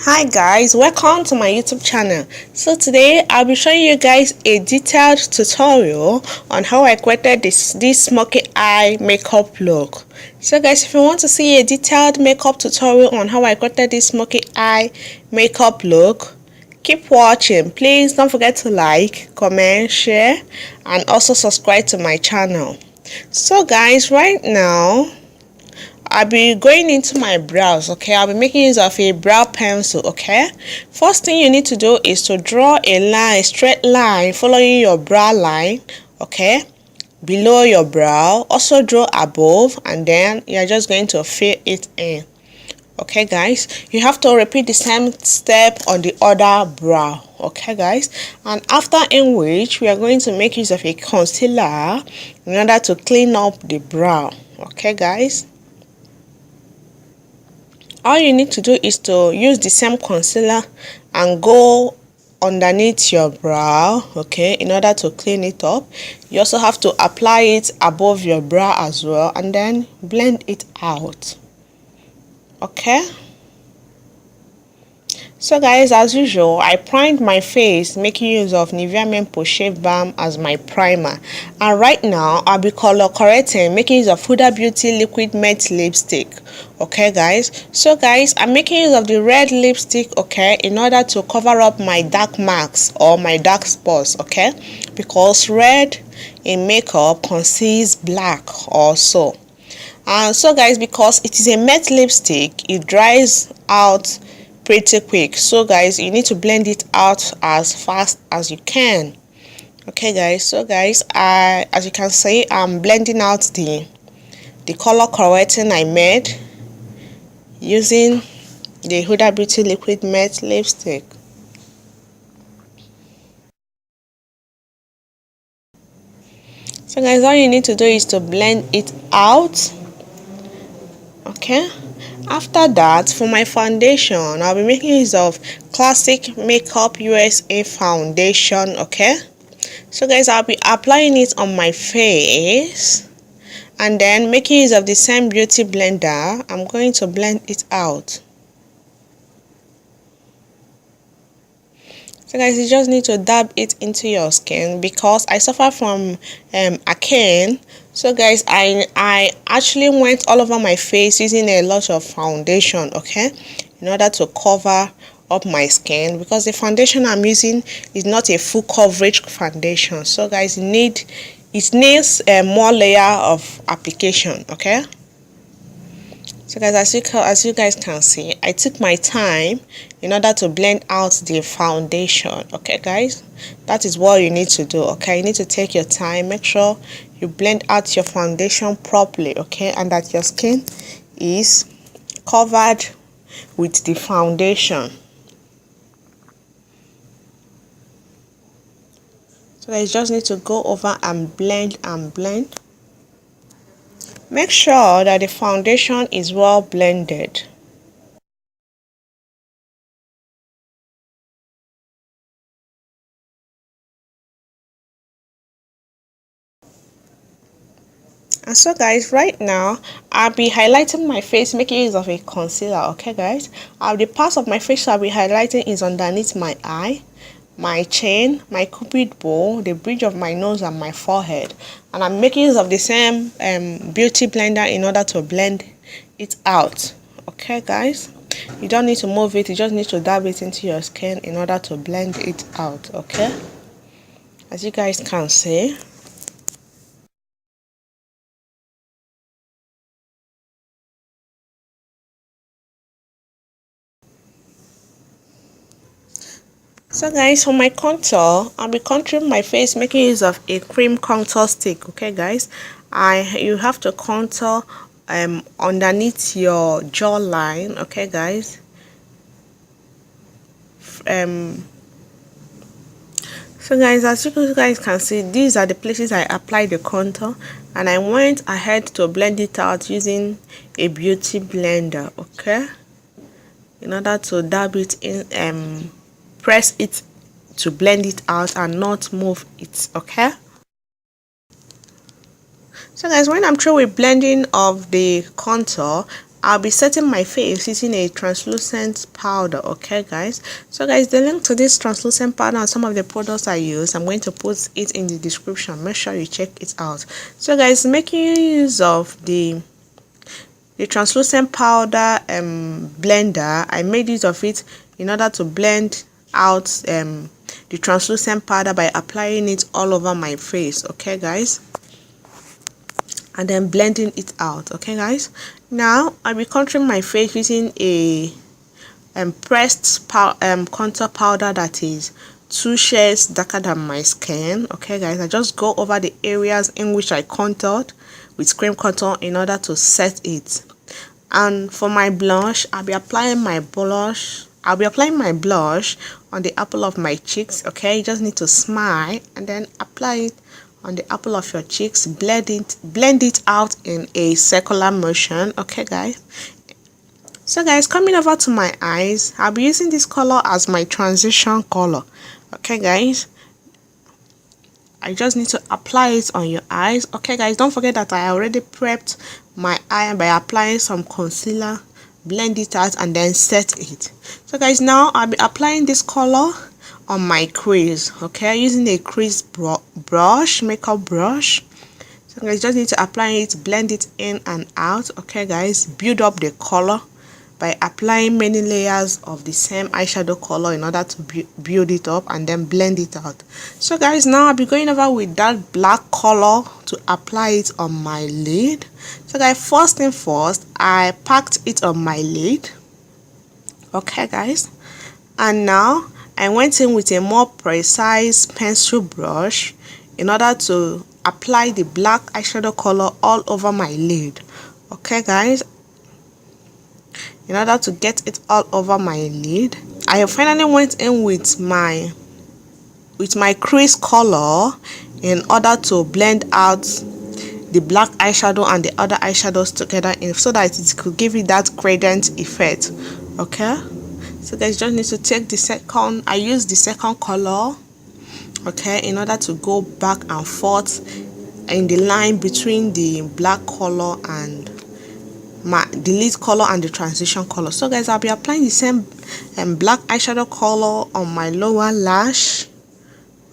Hi guys, welcome to my YouTube channel. So today I'll be showing you guys a detailed tutorial on how I created this smoky eye makeup look. So guys, if you want to see a detailed makeup tutorial on how I created this smoky eye makeup look, keep watching. Please don't forget to like, comment, share, and also subscribe to my channel. So guys, right now I'll be going into my brows. Okay, I'll be making use of a brow pencil. Okay, first thing you need to do is to draw a line, straight line following your brow line. Okay, below your brow, also draw above, and then you're just going to fill it in. Okay guys, you have to repeat the same step on the other brow. Okay guys, and after in which we are going to make use of a concealer in order to clean up the brow. Okay guys, all you need to do is to use the same concealer and go underneath your brow, okay, in order to clean it up. You also have to apply it above your brow as well, and then blend it out. Okay, so guys, as usual, I primed my face making use of Nivea Men Poche Balm as my primer, and right now I'll be color correcting making use of Huda Beauty liquid matte lipstick. Okay guys, so guys, I'm making use of the red lipstick, okay, in order to cover up my dark marks or my dark spots, okay, because red in makeup conceals black also. And so guys, because it is a matte lipstick, it dries out pretty quick. So guys, you need to blend it out as fast as you can. Okay guys, so guys, as you can see, I'm blending out the color correcting I made using the Huda Beauty liquid matte lipstick. So guys, all you need to do is to blend it out. Okay, after that, for my foundation, I'll be making use of Classic Makeup USA foundation. Okay, so guys, I'll be applying it on my face and then making use of the same beauty blender. I'm going to blend it out. So guys, you just need to dab it into your skin because I suffer from acne. So guys, I actually went all over my face using a lot of foundation, okay, in order to cover up my skin, because the foundation I'm using is not a full coverage foundation. So guys, it needs more layer of application. Okay, so guys, as you guys can see, I took my time in order to blend out the foundation. Okay guys, that is what you need to do. Okay, you need to take your time, make sure you blend out your foundation properly, okay, and that your skin is covered with the foundation. So you just need to go over and blend and blend. Make sure that the foundation is well blended. And so guys, right now I'll be highlighting my face making use of a concealer. Okay guys, the parts of my face I'll be highlighting is underneath my eye, my chin, my cupid bow, the bridge of my nose, and my forehead. And I'm making use of the same beauty blender in order to blend it out. Okay guys, you don't need to move it, you just need to dab it into your skin in order to blend it out. Okay, as you guys can see. So guys, for my contour, I'll be contouring my face making use of a cream contour stick. Okay guys, you have to contour underneath your jawline. Okay guys, so guys, as you guys can see, these are the places I applied the contour, and I went ahead to blend it out using a beauty blender. Okay, in order to dab it in, press it to blend it out and not move it. Okay, so guys, when I'm through with blending of the contour, I'll be setting my face using a translucent powder. Okay guys, so guys, the link to this translucent powder and some of the products I use, I'm going to put it in the description. Make sure you check it out. So guys, making use of the translucent powder blender, I made use of it in order to blend out the translucent powder by applying it all over my face. Okay guys, and then blending it out. Okay guys, now I'll be contouring my face using a pressed contour powder that is 2 shades darker than my skin. Okay guys, I just go over the areas in which I contoured with cream contour in order to set it. And for my blush, I'll be applying my blush on the apple of my cheeks. Okay, you just need to smile and then apply it on the apple of your cheeks. Blend it out in a circular motion. Okay guys, so guys, coming over to my eyes, I'll be using this color as my transition color. Okay guys, I just need to apply it on your eyes. Okay guys, don't forget that I already prepped my eye by applying some concealer, blend it out and then set it. So guys, now I'll be applying this color on my crease. Okay, using a crease brush, makeup brush. So guys, just need to apply it, blend it in and out. Okay guys, build up the color by applying many layers of the same eyeshadow color in order to build it up and then blend it out. So guys, now I'll be going over with that black color to apply it on my lid. So guys, first thing first, I packed it on my lid. Okay guys, and now I went in with a more precise pencil brush in order to apply the black eyeshadow color all over my lid. Okay guys, in order to get it all over my lid, I finally went in with my crease color in order to blend out the black eyeshadow and the other eyeshadows together so that it could give it that gradient effect. Okay, so guys, just need to take I use the second color, okay, in order to go back and forth in the line between the black color and the lid color and the transition color. So guys, I'll be applying the same black eyeshadow color on my lower lash,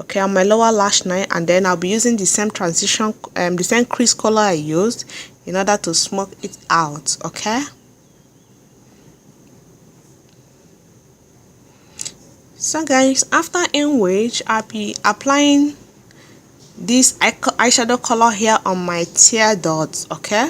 okay, on my lower lash line, and then I'll be using the same the same crease color I used in order to smoke it out. Okay, so guys, after in which I'll be applying this eyeshadow color here on my tear dots. Okay,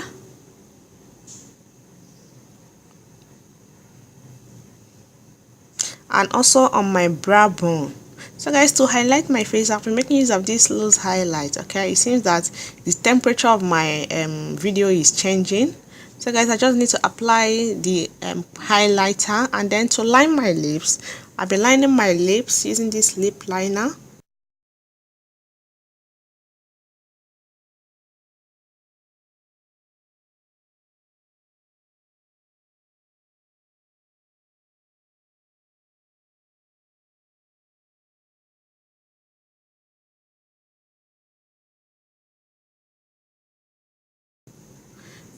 and also on my brow bone. So guys, to highlight my face, I've been making use of this loose highlight. Okay, it seems that the temperature of my video is changing. So guys, I just need to apply the highlighter, and then to line my lips, I'll be lining my lips using this lip liner.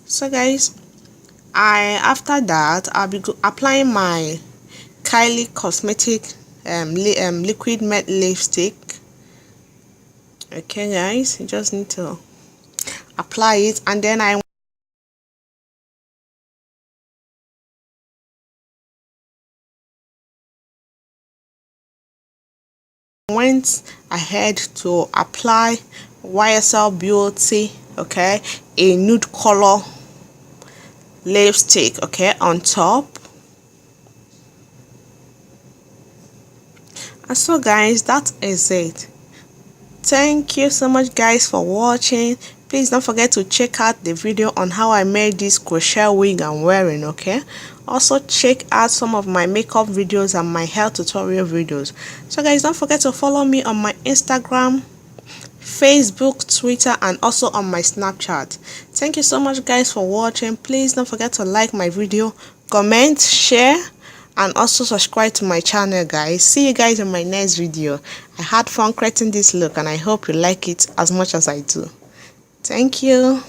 So guys, after that I'll be applying my Kylie Cosmetic liquid matte lipstick. Okay guys, you just need to apply it, and then I went ahead to apply YSL Beauty, okay, a nude color lipstick, okay, on top. And so guys, that is it. Thank you so much guys for watching. Please don't forget to check out the video on how I made this crochet wig I'm wearing. Okay, also check out some of my makeup videos and my hair tutorial videos. So guys, don't forget to follow me on my Instagram, Facebook, Twitter, and also on my Snapchat. Thank you so much guys for watching. Please don't forget to like my video, comment, share, and also subscribe to my channel guys. See you guys in my next video. I had fun creating this look and I hope you like it as much as I do. Thank you.